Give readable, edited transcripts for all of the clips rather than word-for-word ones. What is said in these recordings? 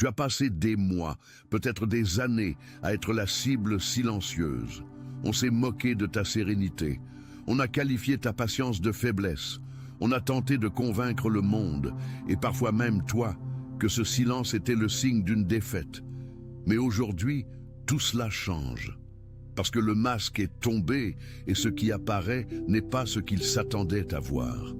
Tu as passé des mois, peut-être des années, à être la cible silencieuse. On s'est moqué de ta sérénité. On a qualifié ta patience de faiblesse. On a tenté de convaincre le monde, et parfois même toi, que ce silence était le signe d'une défaite. Mais aujourd'hui, tout cela change. Parce que le masque est tombé et ce qui apparaît n'est pas ce qu'il s'attendait à voir.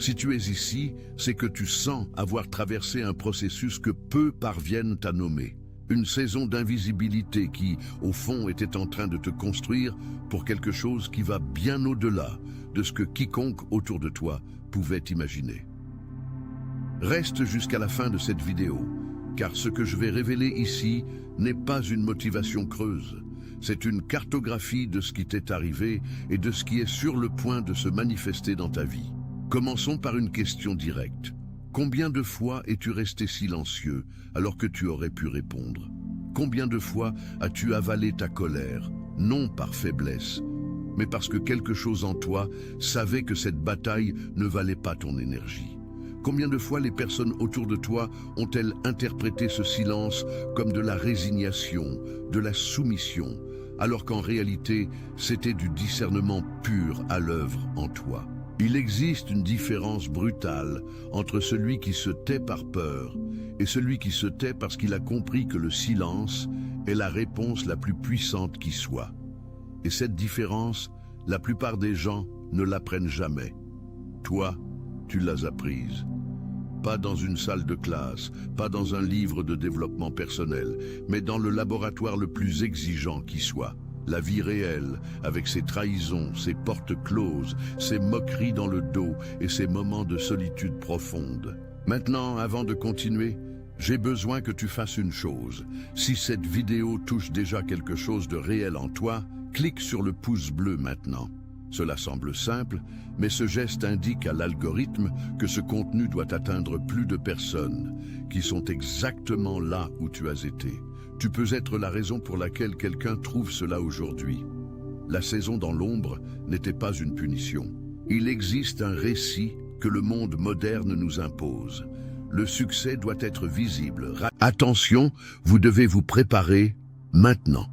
Si tu es ici, c'est que tu sens avoir traversé un processus que peu parviennent à nommer. Une saison d'invisibilité qui, au fond, était en train de te construire pour quelque chose qui va bien au-delà de ce que quiconque autour de toi pouvait imaginer. Reste jusqu'à la fin de cette vidéo, car ce que je vais révéler ici n'est pas une motivation creuse. C'est une cartographie de ce qui t'est arrivé et de ce qui est sur le point de se manifester dans ta vie. Commençons par une question directe. Combien de fois es-tu resté silencieux alors que tu aurais pu répondre? Combien de fois as-tu avalé ta colère, non par faiblesse, mais parce que quelque chose en toi savait que cette bataille ne valait pas ton énergie? Combien de fois les personnes autour de toi ont-elles interprété ce silence comme de la résignation, de la soumission, alors qu'en réalité, c'était du discernement pur à l'œuvre en toi? Il existe une différence brutale entre celui qui se tait par peur et celui qui se tait parce qu'il a compris que le silence est la réponse la plus puissante qui soit. Et cette différence, la plupart des gens ne l'apprennent jamais. Toi, tu l'as apprise. Pas dans une salle de classe, pas dans un livre de développement personnel, mais dans le laboratoire le plus exigeant qui soit. La vie réelle, avec ses trahisons, ses portes closes, ses moqueries dans le dos et ses moments de solitude profonde. Maintenant, avant de continuer, j'ai besoin que tu fasses une chose. Si cette vidéo touche déjà quelque chose de réel en toi, clique sur le pouce bleu maintenant. Cela semble simple, mais ce geste indique à l'algorithme que ce contenu doit atteindre plus de personnes qui sont exactement là où tu as été. Tu peux être la raison pour laquelle quelqu'un trouve cela aujourd'hui. La saison dans l'ombre n'était pas une punition. Il existe un récit que le monde moderne nous impose. Le succès doit être visible. Attention, vous devez vous préparer maintenant.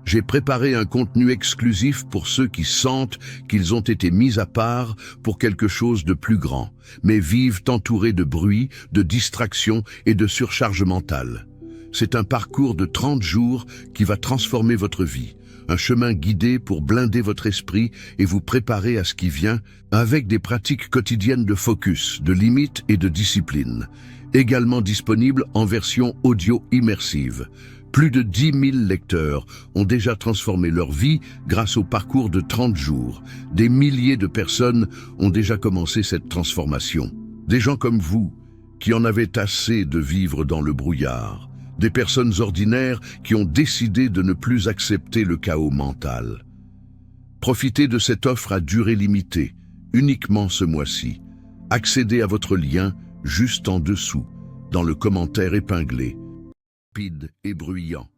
J'ai préparé un contenu exclusif pour ceux qui sentent qu'ils ont été mis à part pour quelque chose de plus grand, mais vivent entourés de bruit, de distractions et de surcharge mentale. C'est un parcours de 30 jours qui va transformer votre vie, un chemin guidé pour blinder votre esprit et vous préparer à ce qui vient avec des pratiques quotidiennes de focus, de limites et de discipline, également disponibles en version audio immersive. Plus de 10 000 lecteurs ont déjà transformé leur vie grâce au parcours de 30 jours. Des milliers de personnes ont déjà commencé cette transformation. Des gens comme vous, qui en avaient assez de vivre dans le brouillard. Des personnes ordinaires qui ont décidé de ne plus accepter le chaos mental. Profitez de cette offre à durée limitée, uniquement ce mois-ci. Accédez à votre lien juste en dessous, dans le commentaire épinglé. Rapide et bruyant.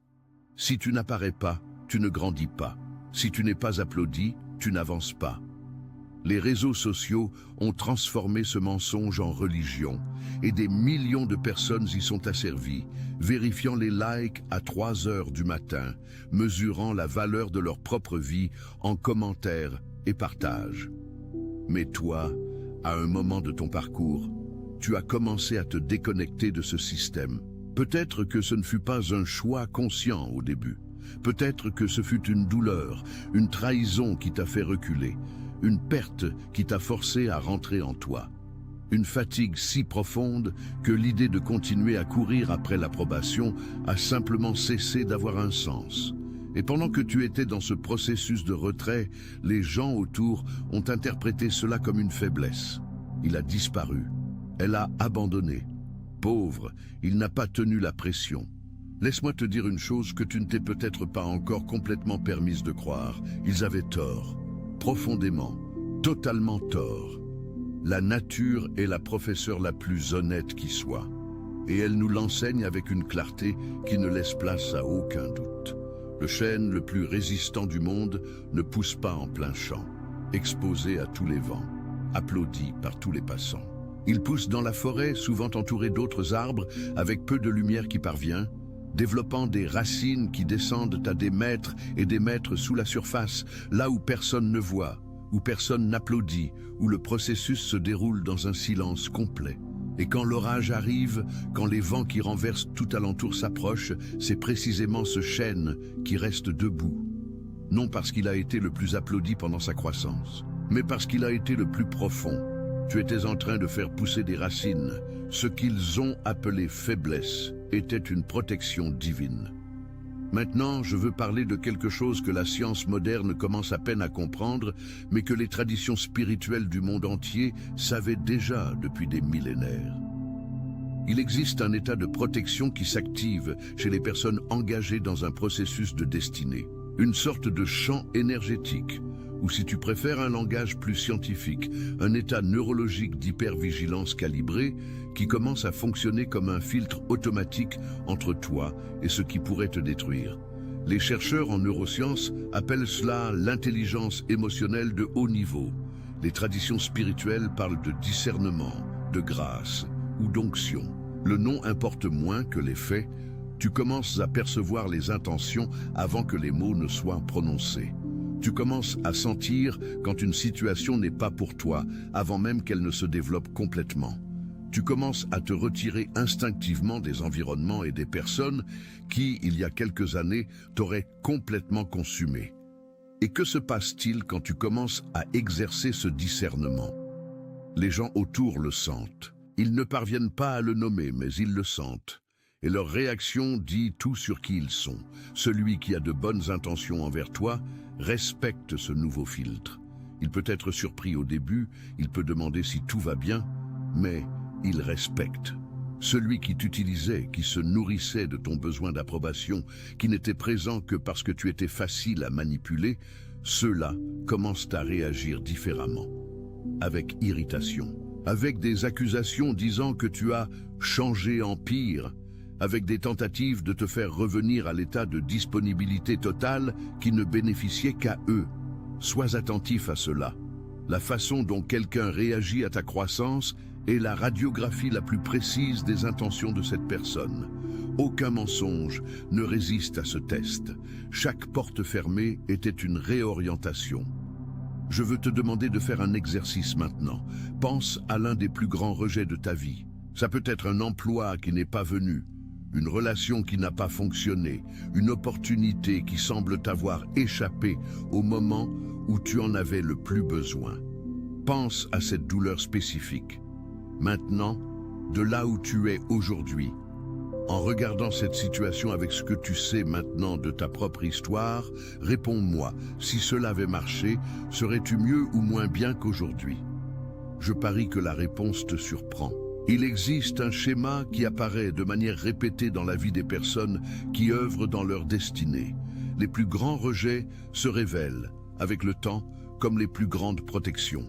Si tu n'apparais pas, tu ne grandis pas. Si tu n'es pas applaudi, tu n'avances pas. Les réseaux sociaux ont transformé ce mensonge en religion et des millions de personnes y sont asservies, vérifiant les likes à 3 heures du matin, mesurant la valeur de leur propre vie en commentaires et partages. Mais toi, à un moment de ton parcours, tu as commencé à te déconnecter de ce système. Peut-être que ce ne fut pas un choix conscient au début. Peut-être que ce fut une douleur, une trahison qui t'a fait reculer, une perte qui t'a forcé à rentrer en toi. Une fatigue si profonde que l'idée de continuer à courir après l'approbation a simplement cessé d'avoir un sens. Et pendant que tu étais dans ce processus de retrait, les gens autour ont interprété cela comme une faiblesse. Il a disparu. Elle a abandonné. Pauvre, il n'a pas tenu la pression. Laisse-moi te dire une chose que tu ne t'es peut-être pas encore complètement permise de croire. Ils avaient tort. Profondément, totalement tort. La nature est la professeure la plus honnête qui soit. Et elle nous l'enseigne avec une clarté qui ne laisse place à aucun doute. Le chêne le plus résistant du monde ne pousse pas en plein champ, exposé à tous les vents, applaudi par tous les passants. Il pousse dans la forêt, souvent entouré d'autres arbres, avec peu de lumière qui parvient, développant des racines qui descendent à des mètres et des mètres sous la surface, là où personne ne voit, où personne n'applaudit, où le processus se déroule dans un silence complet. Et quand l'orage arrive, quand les vents qui renversent tout alentour s'approchent, c'est précisément ce chêne qui reste debout. Non parce qu'il a été le plus applaudi pendant sa croissance, mais parce qu'il a été le plus profond. Tu étais en train de faire pousser des racines. Ce qu'ils ont appelé faiblesse était une protection divine. Maintenant, je veux parler de quelque chose que la science moderne commence à peine à comprendre, mais que les traditions spirituelles du monde entier savaient déjà depuis des millénaires. Il existe un état de protection qui s'active chez les personnes engagées dans un processus de destinée, une sorte de champ énergétique, ou si tu préfères un langage plus scientifique, un état neurologique d'hypervigilance calibré qui commence à fonctionner comme un filtre automatique entre toi et ce qui pourrait te détruire. Les chercheurs en neurosciences appellent cela l'intelligence émotionnelle de haut niveau. Les traditions spirituelles parlent de discernement, de grâce ou d'onction. Le nom importe moins que les faits. Tu commences à percevoir les intentions avant que les mots ne soient prononcés. Tu commences à sentir quand une situation n'est pas pour toi, avant même qu'elle ne se développe complètement. Tu commences à te retirer instinctivement des environnements et des personnes qui, il y a quelques années, t'auraient complètement consumé. Et que se passe-t-il quand tu commences à exercer ce discernement? Les gens autour le sentent. Ils ne parviennent pas à le nommer, mais ils le sentent. Et leur réaction dit tout sur qui ils sont. Celui qui a de bonnes intentions envers toi respecte ce nouveau filtre. Il peut être surpris au début, il peut demander si tout va bien, mais il respecte. Celui qui t'utilisait, qui se nourrissait de ton besoin d'approbation, qui n'était présent que parce que tu étais facile à manipuler, ceux-là commencent à réagir différemment, avec irritation, avec des accusations disant que tu as changé en pire, avec des tentatives de te faire revenir à l'état de disponibilité totale qui ne bénéficiait qu'à eux. Sois attentif à cela. La façon dont quelqu'un réagit à ta croissance est la radiographie la plus précise des intentions de cette personne. Aucun mensonge ne résiste à ce test. Chaque porte fermée était une réorientation. Je veux te demander de faire un exercice maintenant. Pense à l'un des plus grands rejets de ta vie. Ça peut être un emploi qui n'est pas venu, une relation qui n'a pas fonctionné, une opportunité qui semble t'avoir échappé au moment où tu en avais le plus besoin. Pense à cette douleur spécifique. Maintenant, de là où tu es aujourd'hui, en regardant cette situation avec ce que tu sais maintenant de ta propre histoire, réponds-moi, si cela avait marché, serais-tu mieux ou moins bien qu'aujourd'hui? Je parie que la réponse te surprend. Il existe un schéma qui apparaît de manière répétée dans la vie des personnes qui œuvrent dans leur destinée. Les plus grands rejets se révèlent, avec le temps, comme les plus grandes protections.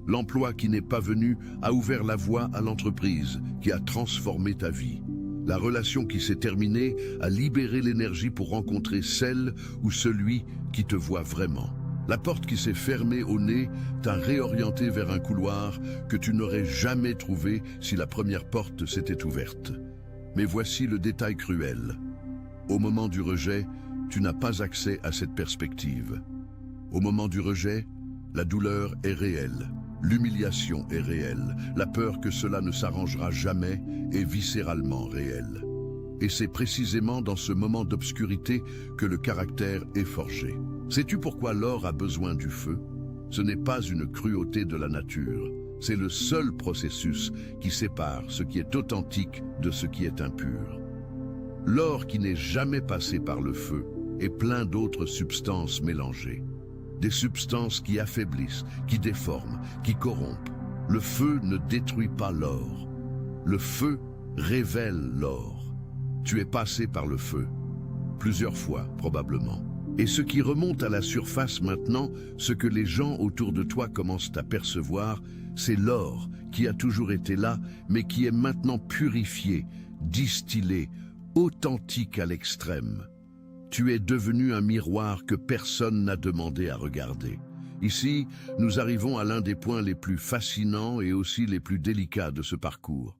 L'emploi qui n'est pas venu a ouvert la voie à l'entreprise qui a transformé ta vie. La relation qui s'est terminée a libéré l'énergie pour rencontrer celle ou celui qui te voit vraiment. La porte qui s'est fermée au nez t'a réorienté vers un couloir que tu n'aurais jamais trouvé si la première porte s'était ouverte. Mais voici le détail cruel. Au moment du rejet, tu n'as pas accès à cette perspective. Au moment du rejet, la douleur est réelle, l'humiliation est réelle, la peur que cela ne s'arrangera jamais est viscéralement réelle. Et c'est précisément dans ce moment d'obscurité que le caractère est forgé. Sais-tu pourquoi l'or a besoin du feu? Ce n'est pas une cruauté de la nature, c'est le seul processus qui sépare ce qui est authentique de ce qui est impur. L'or qui n'est jamais passé par le feu est plein d'autres substances mélangées. Des substances qui affaiblissent, qui déforment, qui corrompent. Le feu ne détruit pas l'or. Le feu révèle l'or. Tu es passé par le feu, plusieurs fois probablement. Et ce qui remonte à la surface maintenant, ce que les gens autour de toi commencent à percevoir, c'est l'or qui a toujours été là, mais qui est maintenant purifié, distillé, authentique à l'extrême. Tu es devenu un miroir que personne n'a demandé à regarder. Ici, nous arrivons à l'un des points les plus fascinants et aussi les plus délicats de ce parcours.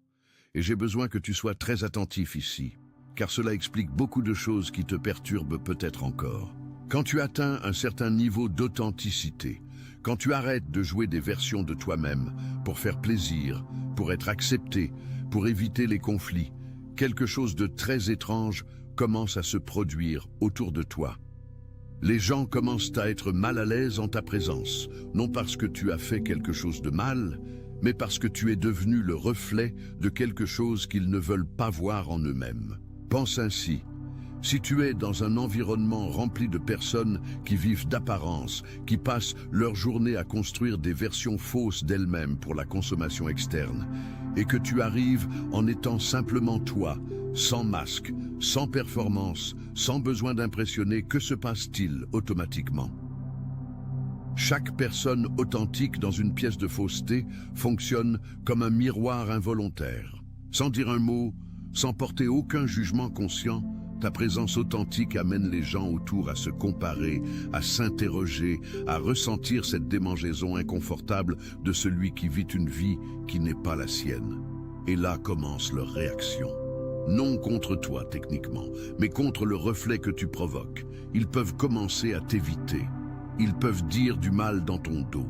Et j'ai besoin que tu sois très attentif ici, car cela explique beaucoup de choses qui te perturbent peut-être encore. Quand tu atteins un certain niveau d'authenticité, quand tu arrêtes de jouer des versions de toi-même pour faire plaisir, pour être accepté, pour éviter les conflits, quelque chose de très étrange commence à se produire autour de toi. Les gens commencent à être mal à l'aise en ta présence, non parce que tu as fait quelque chose de mal, mais parce que tu es devenu le reflet de quelque chose qu'ils ne veulent pas voir en eux-mêmes. Pense ainsi. Si tu es dans un environnement rempli de personnes qui vivent d'apparence, qui passent leur journée à construire des versions fausses d'elles-mêmes pour la consommation externe, et que tu arrives en étant simplement toi, sans masque, sans performance, sans besoin d'impressionner, que se passe-t-il automatiquement? Chaque personne authentique dans une pièce de fausseté fonctionne comme un miroir involontaire. Sans dire un mot, sans porter aucun jugement conscient, ta présence authentique amène les gens autour à se comparer, à s'interroger, à ressentir cette démangeaison inconfortable de celui qui vit une vie qui n'est pas la sienne. Et là commence leur réaction. Non contre toi techniquement, mais contre le reflet que tu provoques. Ils peuvent commencer à t'éviter. Ils peuvent dire du mal dans ton dos.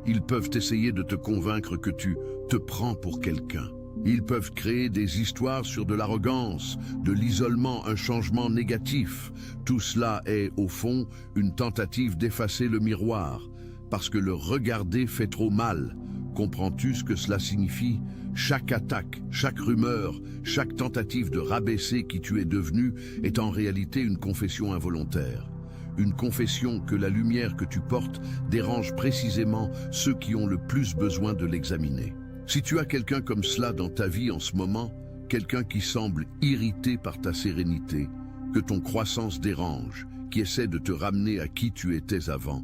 Ils peuvent essayer de te convaincre que tu te prends pour quelqu'un. Ils peuvent créer des histoires sur de l'arrogance, de l'isolement, un changement négatif. Tout cela est, au fond, une tentative d'effacer le miroir, parce que le regarder fait trop mal. Comprends-tu ce que cela signifie? Chaque attaque, chaque rumeur, chaque tentative de rabaisser qui tu es devenu est en réalité une confession involontaire. Une confession que la lumière que tu portes dérange précisément ceux qui ont le plus besoin de l'examiner. Si tu as quelqu'un comme cela dans ta vie en ce moment, quelqu'un qui semble irrité par ta sérénité, que ton croissance dérange, qui essaie de te ramener à qui tu étais avant,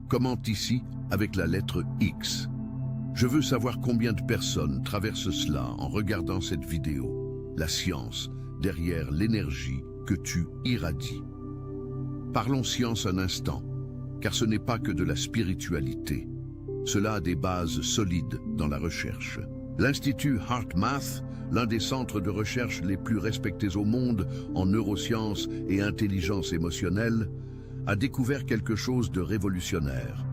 commente ici avec la lettre X. Je veux savoir combien de personnes traversent cela en regardant cette vidéo. La science derrière l'énergie que tu irradies. Parlons science un instant, car ce n'est pas que de la spiritualité. Cela a des bases solides dans la recherche. L'Institut HeartMath, l'un des centres de recherche les plus respectés au monde en neurosciences et intelligence émotionnelle, a découvert quelque chose de révolutionnaire.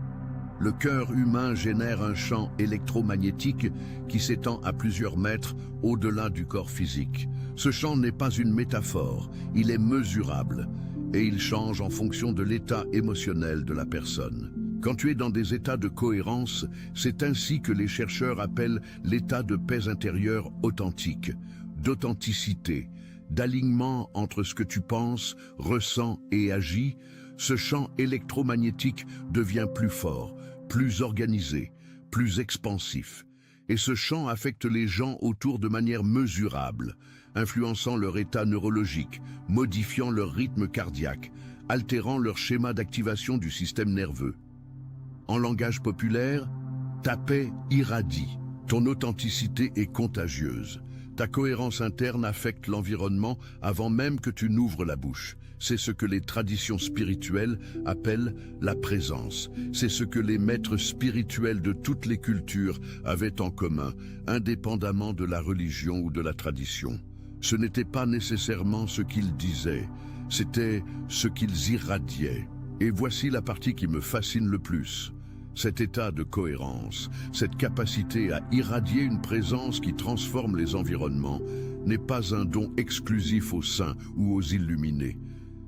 Le cœur humain génère un champ électromagnétique qui s'étend à plusieurs mètres au-delà du corps physique. Ce champ n'est pas une métaphore, il est mesurable et il change en fonction de l'état émotionnel de la personne. Quand tu es dans des états de cohérence, c'est ainsi que les chercheurs appellent l'état de paix intérieure authentique, d'authenticité, d'alignement entre ce que tu penses, ressens et agis. Ce champ électromagnétique devient plus fort, plus organisé, plus expansif. Et ce champ affecte les gens autour de manière mesurable, influençant leur état neurologique, modifiant leur rythme cardiaque, altérant leur schéma d'activation du système nerveux. En langage populaire, ta paix irradie, ton authenticité est contagieuse. Ta cohérence interne affecte l'environnement avant même que tu n'ouvres la bouche. C'est ce que les traditions spirituelles appellent la présence. C'est ce que les maîtres spirituels de toutes les cultures avaient en commun, indépendamment de la religion ou de la tradition. Ce n'était pas nécessairement ce qu'ils disaient, c'était ce qu'ils irradiaient. Et voici la partie qui me fascine le plus. Cet état de cohérence, cette capacité à irradier une présence qui transforme les environnements, n'est pas un don exclusif aux saints ou aux illuminés.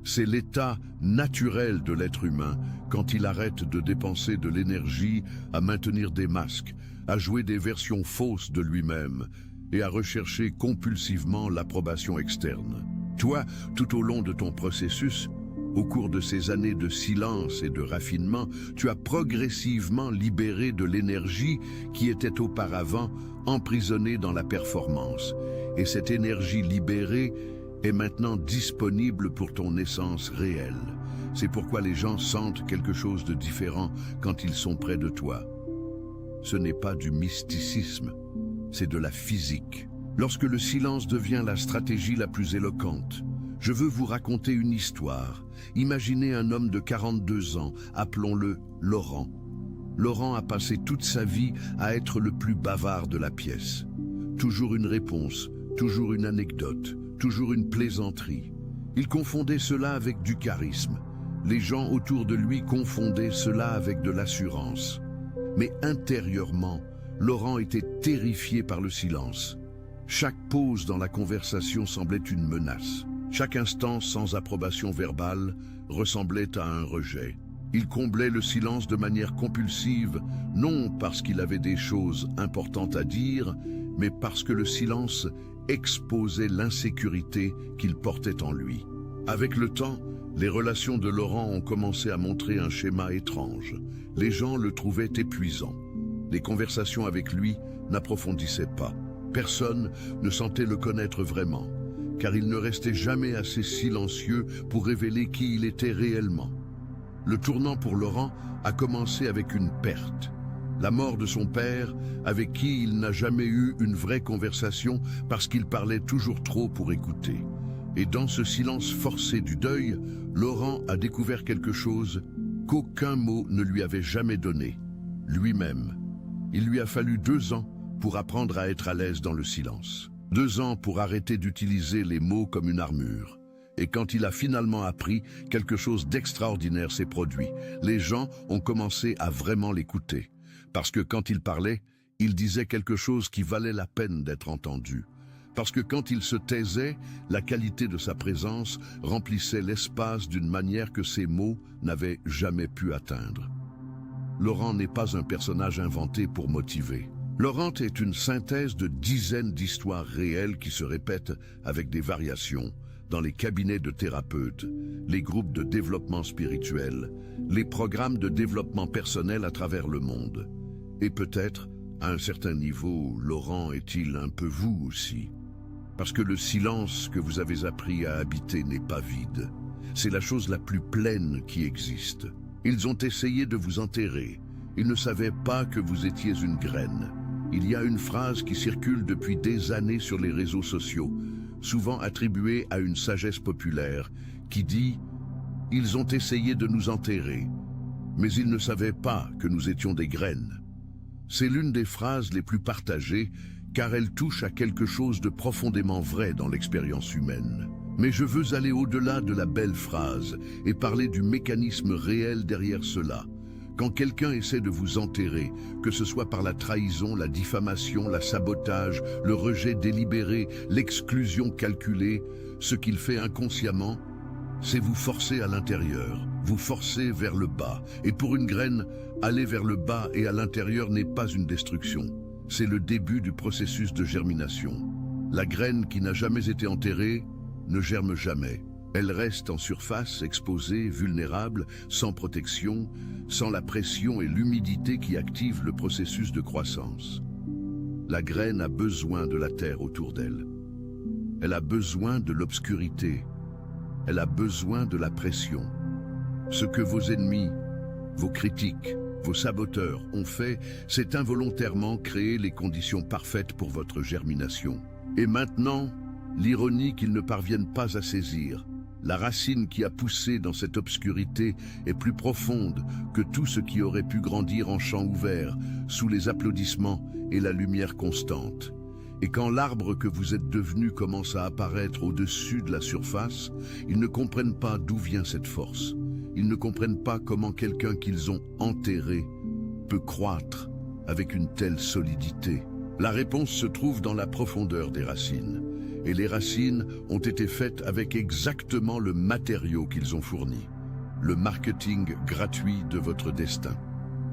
C'est l'état naturel de l'être humain quand il arrête de dépenser de l'énergie à maintenir des masques, à jouer des versions fausses de lui-même et à rechercher compulsivement l'approbation externe. Toi, tout au long de ton processus, au cours de ces années de silence et de raffinement, tu as progressivement libéré de l'énergie qui était auparavant emprisonnée dans la performance. Et cette énergie libérée est maintenant disponible pour ton essence réelle. C'est pourquoi les gens sentent quelque chose de différent quand ils sont près de toi. Ce n'est pas du mysticisme, c'est de la physique. Lorsque le silence devient la stratégie la plus éloquente, je veux vous raconter une histoire. Imaginez un homme de 42 ans, appelons-le Laurent. Laurent a passé toute sa vie à être le plus bavard de la pièce. Toujours une réponse, toujours une anecdote, toujours une plaisanterie. Il confondait cela avec du charisme. Les gens autour de lui confondaient cela avec de l'assurance. Mais intérieurement, Laurent était terrifié par le silence. Chaque pause dans la conversation semblait une menace. Chaque instant sans approbation verbale ressemblait à un rejet. Il comblait le silence de manière compulsive, non parce qu'il avait des choses importantes à dire, mais parce que le silence exposait l'insécurité qu'il portait en lui. Avec le temps, les relations de Laurent ont commencé à montrer un schéma étrange. Les gens le trouvaient épuisant. Les conversations avec lui n'approfondissaient pas. Personne ne sentait le connaître vraiment, car il ne restait jamais assez silencieux pour révéler qui il était réellement. Le tournant pour Laurent a commencé avec une perte. La mort de son père, avec qui il n'a jamais eu une vraie conversation parce qu'il parlait toujours trop pour écouter. Et dans ce silence forcé du deuil, Laurent a découvert quelque chose qu'aucun mot ne lui avait jamais donné, lui-même. Il lui a fallu 2 ans pour apprendre à être à l'aise dans le silence. 2 ans pour arrêter d'utiliser les mots comme une armure. Et quand il a finalement appris, quelque chose d'extraordinaire s'est produit. Les gens ont commencé à vraiment l'écouter. Parce que quand il parlait, il disait quelque chose qui valait la peine d'être entendu. Parce que quand il se taisait, la qualité de sa présence remplissait l'espace d'une manière que ses mots n'avaient jamais pu atteindre. Laurent n'est pas un personnage inventé pour motiver. Laurent est une synthèse de dizaines d'histoires réelles qui se répètent avec des variations dans les cabinets de thérapeutes, les groupes de développement spirituel, les programmes de développement personnel à travers le monde. Et peut-être, à un certain niveau, Laurent est-il un peu vous aussi. Parce que le silence que vous avez appris à habiter n'est pas vide. C'est la chose la plus pleine qui existe. Ils ont essayé de vous enterrer. Ils ne savaient pas que vous étiez une graine. Il y a une phrase qui circule depuis des années sur les réseaux sociaux, souvent attribuée à une sagesse populaire, qui dit « Ils ont essayé de nous enterrer, mais ils ne savaient pas que nous étions des graines ». C'est l'une des phrases les plus partagées, car elle touche à quelque chose de profondément vrai dans l'expérience humaine. Mais je veux aller au-delà de la belle phrase et parler du mécanisme réel derrière cela. Quand quelqu'un essaie de vous enterrer, que ce soit par la trahison, la diffamation, la sabotage, le rejet délibéré, l'exclusion calculée, ce qu'il fait inconsciemment, c'est vous forcer à l'intérieur, vous forcer vers le bas. Et pour une graine, aller vers le bas et à l'intérieur n'est pas une destruction. C'est le début du processus de germination. La graine qui n'a jamais été enterrée ne germe jamais. Elle reste en surface, exposée, vulnérable, sans protection, sans la pression et l'humidité qui activent le processus de croissance. La graine a besoin de la terre autour d'elle. Elle a besoin de l'obscurité. Elle a besoin de la pression. Ce que vos ennemis, vos critiques, vos saboteurs ont fait, c'est involontairement créer les conditions parfaites pour votre germination. Et maintenant, l'ironie qu'ils ne parviennent pas à saisir, la racine qui a poussé dans cette obscurité est plus profonde que tout ce qui aurait pu grandir en champ ouvert, sous les applaudissements et la lumière constante. Et quand l'arbre que vous êtes devenu commence à apparaître au-dessus de la surface, ils ne comprennent pas d'où vient cette force. Ils ne comprennent pas comment quelqu'un qu'ils ont enterré peut croître avec une telle solidité. La réponse se trouve dans la profondeur des racines. Et les racines ont été faites avec exactement le matériau qu'ils ont fourni. Le marketing gratuit de votre destin.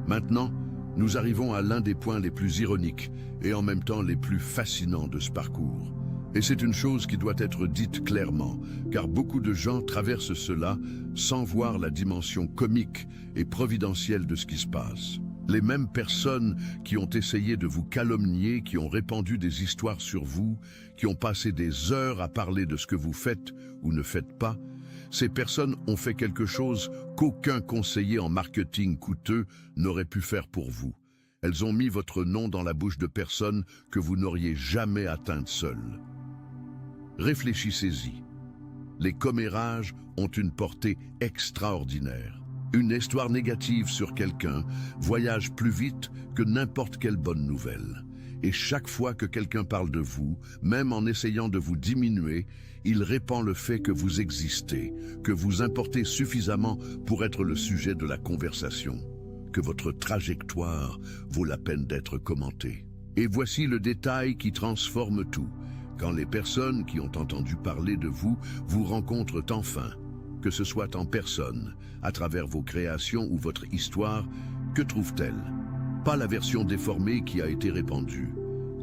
Maintenant, nous arrivons à l'un des points les plus ironiques et en même temps les plus fascinants de ce parcours. Et c'est une chose qui doit être dite clairement, car beaucoup de gens traversent cela sans voir la dimension comique et providentielle de ce qui se passe. Les mêmes personnes qui ont essayé de vous calomnier, qui ont répandu des histoires sur vous, qui ont passé des heures à parler de ce que vous faites ou ne faites pas, ces personnes ont fait quelque chose qu'aucun conseiller en marketing coûteux n'aurait pu faire pour vous. Elles ont mis votre nom dans la bouche de personnes que vous n'auriez jamais atteintes seules. Réfléchissez-y. Les commérages ont une portée extraordinaire. Une histoire négative sur quelqu'un voyage plus vite que n'importe quelle bonne nouvelle. Et chaque fois que quelqu'un parle de vous, même en essayant de vous diminuer, il répand le fait que vous existez, que vous importez suffisamment pour être le sujet de la conversation, que votre trajectoire vaut la peine d'être commentée. Et voici le détail qui transforme tout. Quand les personnes qui ont entendu parler de vous vous rencontrent enfin, que ce soit en personne, à travers vos créations ou votre histoire, que trouvent-elles? Pas la version déformée qui a été répandue.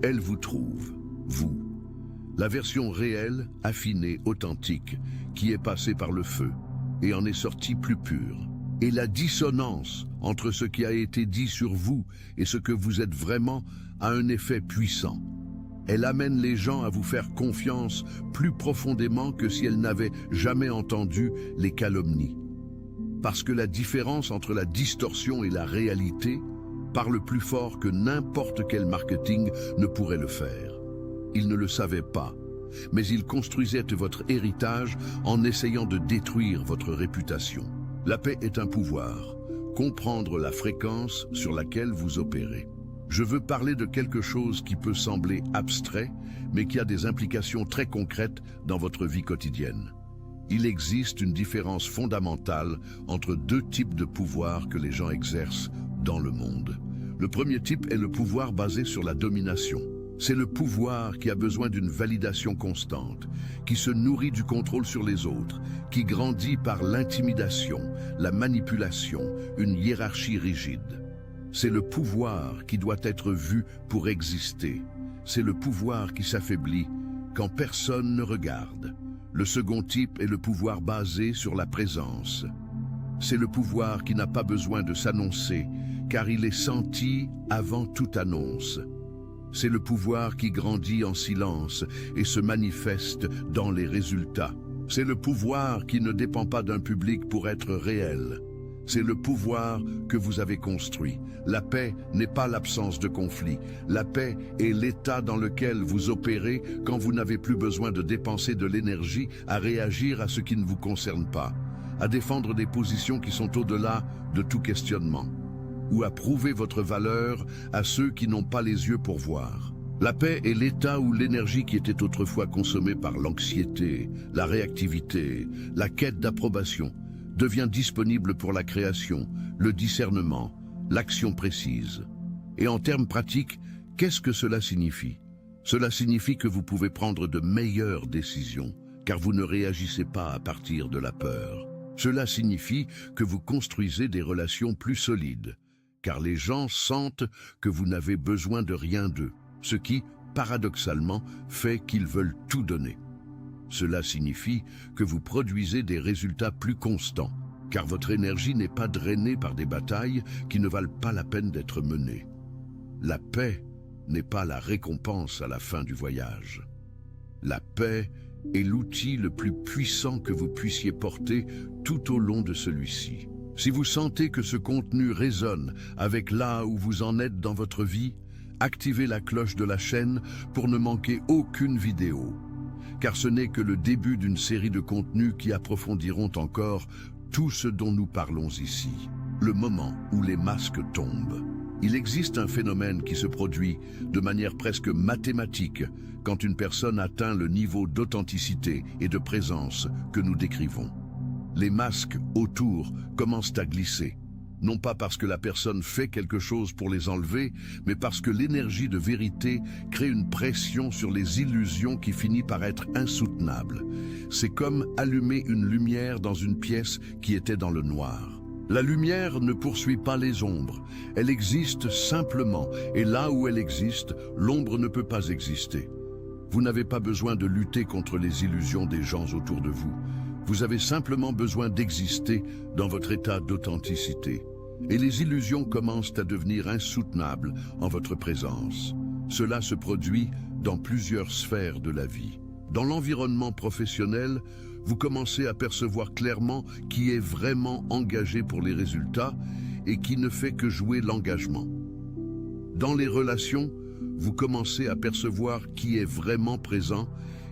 Elles vous trouvent, vous. La version réelle, affinée, authentique, qui est passée par le feu et en est sortie plus pure. Et la dissonance entre ce qui a été dit sur vous et ce que vous êtes vraiment a un effet puissant. Elle amène les gens à vous faire confiance plus profondément que si elles n'avaient jamais entendu les calomnies. Parce que la différence entre la distorsion et la réalité parle plus fort que n'importe quel marketing ne pourrait le faire. Ils ne le savaient pas, mais ils construisaient votre héritage en essayant de détruire votre réputation. La paix est un pouvoir. Comprendre la fréquence sur laquelle vous opérez. Je veux parler de quelque chose qui peut sembler abstrait, mais qui a des implications très concrètes dans votre vie quotidienne. Il existe une différence fondamentale entre deux types de pouvoirs que les gens exercent dans le monde. Le premier type est le pouvoir basé sur la domination. C'est le pouvoir qui a besoin d'une validation constante, qui se nourrit du contrôle sur les autres, qui grandit par l'intimidation, la manipulation, une hiérarchie rigide. C'est le pouvoir qui doit être vu pour exister. C'est le pouvoir qui s'affaiblit quand personne ne regarde. Le second type est le pouvoir basé sur la présence. C'est le pouvoir qui n'a pas besoin de s'annoncer, car il est senti avant toute annonce. C'est le pouvoir qui grandit en silence et se manifeste dans les résultats. C'est le pouvoir qui ne dépend pas d'un public pour être réel. C'est le pouvoir que vous avez construit. La paix n'est pas l'absence de conflit. La paix est l'état dans lequel vous opérez quand vous n'avez plus besoin de dépenser de l'énergie à réagir à ce qui ne vous concerne pas, à défendre des positions qui sont au-delà de tout questionnement, ou à prouver votre valeur à ceux qui n'ont pas les yeux pour voir. La paix est l'état où l'énergie qui était autrefois consommée par l'anxiété, la réactivité, la quête d'approbation, devient disponible pour la création, le discernement, l'action précise. Et en termes pratiques, qu'est-ce que cela signifie? Cela signifie que vous pouvez prendre de meilleures décisions, car vous ne réagissez pas à partir de la peur. Cela signifie que vous construisez des relations plus solides, car les gens sentent que vous n'avez besoin de rien d'eux, ce qui, paradoxalement, fait qu'ils veulent tout donner. Cela signifie que vous produisez des résultats plus constants, car votre énergie n'est pas drainée par des batailles qui ne valent pas la peine d'être menées. La paix n'est pas la récompense à la fin du voyage. La paix est l'outil le plus puissant que vous puissiez porter tout au long de celui-ci. Si vous sentez que ce contenu résonne avec là où vous en êtes dans votre vie, activez la cloche de la chaîne pour ne manquer aucune vidéo. Car ce n'est que le début d'une série de contenus qui approfondiront encore tout ce dont nous parlons ici. Le moment où les masques tombent. Il existe un phénomène qui se produit de manière presque mathématique quand une personne atteint le niveau d'authenticité et de présence que nous décrivons. Les masques autour commencent à glisser. Non pas parce que la personne fait quelque chose pour les enlever, mais parce que l'énergie de vérité crée une pression sur les illusions qui finit par être insoutenable. C'est comme allumer une lumière dans une pièce qui était dans le noir. La lumière ne poursuit pas les ombres, elle existe simplement, et là où elle existe, l'ombre ne peut pas exister. Vous n'avez pas besoin de lutter contre les illusions des gens autour de vous. Vous avez simplement besoin d'exister dans votre état d'authenticité. Et les illusions commencent à devenir insoutenables en votre présence. Cela se produit dans plusieurs sphères de la vie. Dans l'environnement professionnel, vous commencez à percevoir clairement qui est vraiment engagé pour les résultats et qui ne fait que jouer l'engagement. Dans les relations, vous commencez à percevoir qui est vraiment présent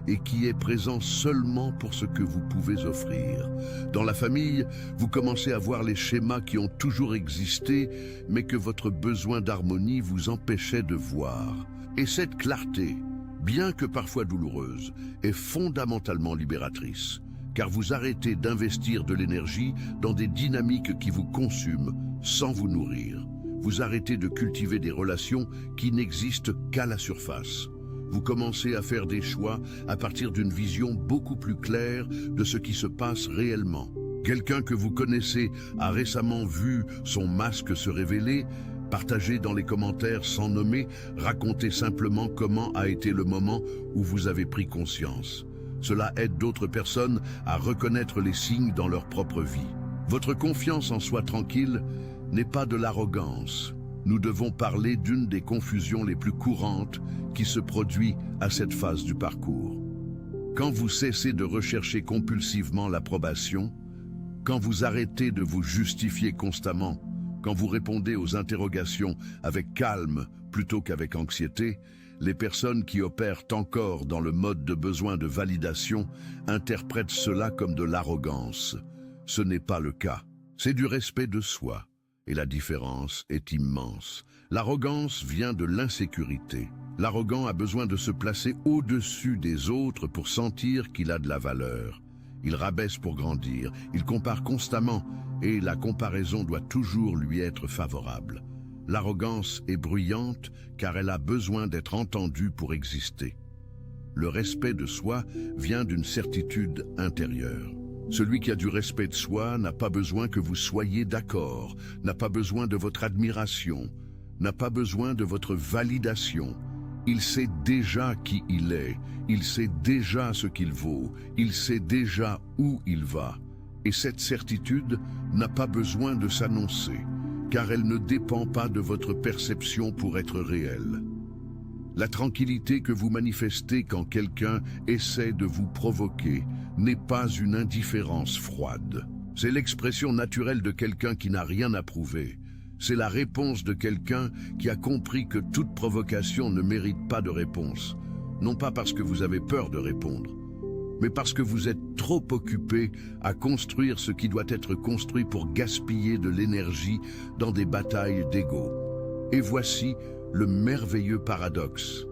et qui est présent seulement pour ce que vous pouvez offrir. Dans la famille, vous commencez à voir les schémas qui ont toujours existé, mais que votre besoin d'harmonie vous empêchait de voir. Et cette clarté, bien que parfois douloureuse, est fondamentalement libératrice, car vous arrêtez d'investir de l'énergie dans des dynamiques qui vous consument sans vous nourrir. Vous arrêtez de cultiver des relations qui n'existent qu'à la surface. Vous commencez à faire des choix à partir d'une vision beaucoup plus claire de ce qui se passe réellement. Quelqu'un que vous connaissez a récemment vu son masque se révéler. Partagez dans les commentaires sans nommer, racontez simplement comment a été le moment où vous avez pris conscience. Cela aide d'autres personnes à reconnaître les signes dans leur propre vie. Votre confiance en soi tranquille n'est pas de l'arrogance. Nous devons parler d'une des confusions les plus courantes qui se produit à cette phase du parcours. Quand vous cessez de rechercher compulsivement l'approbation, quand vous arrêtez de vous justifier constamment, quand vous répondez aux interrogations avec calme plutôt qu'avec anxiété, les personnes qui opèrent encore dans le mode de besoin de validation interprètent cela comme de l'arrogance. Ce n'est pas le cas. C'est du respect de soi. Et la différence est immense. L'arrogance vient de l'insécurité. L'arrogant a besoin de se placer au-dessus des autres pour sentir qu'il a de la valeur. Il rabaisse pour grandir, il compare constamment, et la comparaison doit toujours lui être favorable. L'arrogance est bruyante car elle a besoin d'être entendue pour exister. Le respect de soi vient d'une certitude intérieure. Celui qui a du respect de soi n'a pas besoin que vous soyez d'accord, n'a pas besoin de votre admiration, n'a pas besoin de votre validation. Il sait déjà qui il est, il sait déjà ce qu'il vaut, il sait déjà où il va. Et cette certitude n'a pas besoin de s'annoncer, car elle ne dépend pas de votre perception pour être réelle. La tranquillité que vous manifestez quand quelqu'un essaie de vous provoquer n'est pas une indifférence froide. C'est l'expression naturelle de quelqu'un qui n'a rien à prouver. C'est la réponse de quelqu'un qui a compris que toute provocation ne mérite pas de réponse. Non pas parce que vous avez peur de répondre, mais parce que vous êtes trop occupé à construire ce qui doit être construit pour gaspiller de l'énergie dans des batailles d'ego. Et voici le merveilleux paradoxe.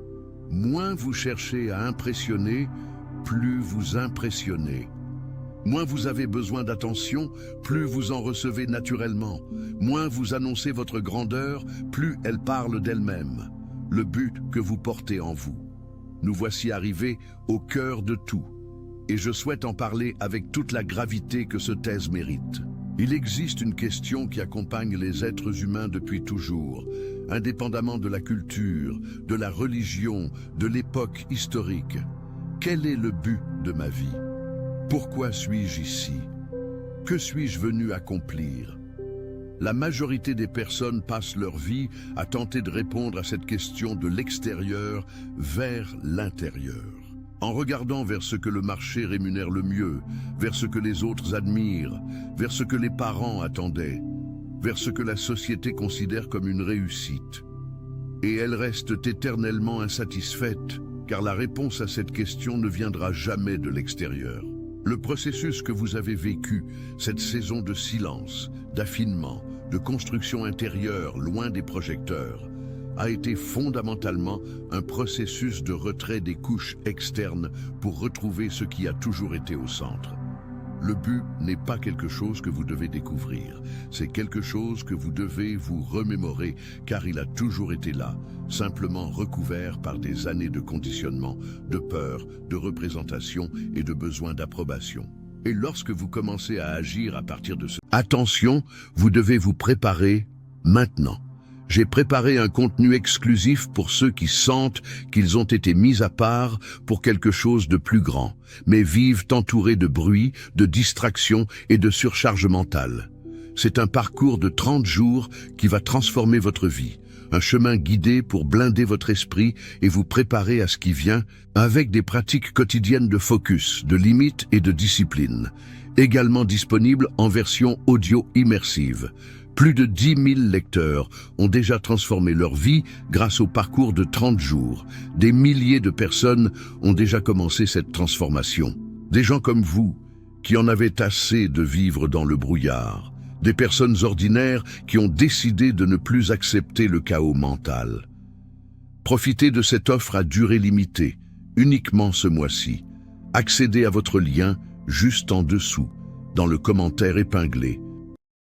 Moins vous cherchez à impressionner, plus vous impressionnez. Moins vous avez besoin d'attention, plus vous en recevez naturellement. Moins vous annoncez votre grandeur, plus elle parle d'elle-même. Le but que vous portez en vous. Nous voici arrivés au cœur de tout. Et je souhaite en parler avec toute la gravité que ce thèse mérite. Il existe une question qui accompagne les êtres humains depuis toujours, indépendamment de la culture, de la religion, de l'époque historique. Quel est le but de ma vie? Pourquoi suis-je ici? Que suis-je venu accomplir? La majorité des personnes passent leur vie à tenter de répondre à cette question de l'extérieur vers l'intérieur. En regardant vers ce que le marché rémunère le mieux, vers ce que les autres admirent, vers ce que les parents attendaient, vers ce que la société considère comme une réussite. Et elles restent éternellement insatisfaites, car la réponse à cette question ne viendra jamais de l'extérieur. Le processus que vous avez vécu, cette saison de silence, d'affinement, de construction intérieure loin des projecteurs, a été fondamentalement un processus de retrait des couches externes pour retrouver ce qui a toujours été au centre. Le but n'est pas quelque chose que vous devez découvrir, c'est quelque chose que vous devez vous remémorer car il a toujours été là, simplement recouvert par des années de conditionnement, de peur, de représentation et de besoin d'approbation. Et lorsque vous commencez à agir à partir de ce... Attention, vous devez vous préparer maintenant. J'ai préparé un contenu exclusif pour ceux qui sentent qu'ils ont été mis à part pour quelque chose de plus grand, mais vivent entourés de bruit, de distractions et de surcharge mentale. C'est un parcours de 30 jours qui va transformer votre vie, un chemin guidé pour blinder votre esprit et vous préparer à ce qui vient avec des pratiques quotidiennes de focus, de limites et de discipline, également disponibles en version audio immersive. Plus de 10 000 lecteurs ont déjà transformé leur vie grâce au parcours de 30 jours. Des milliers de personnes ont déjà commencé cette transformation. Des gens comme vous, qui en avaient assez de vivre dans le brouillard. Des personnes ordinaires qui ont décidé de ne plus accepter le chaos mental. Profitez de cette offre à durée limitée, uniquement ce mois-ci. Accédez à votre lien juste en dessous, dans le commentaire épinglé.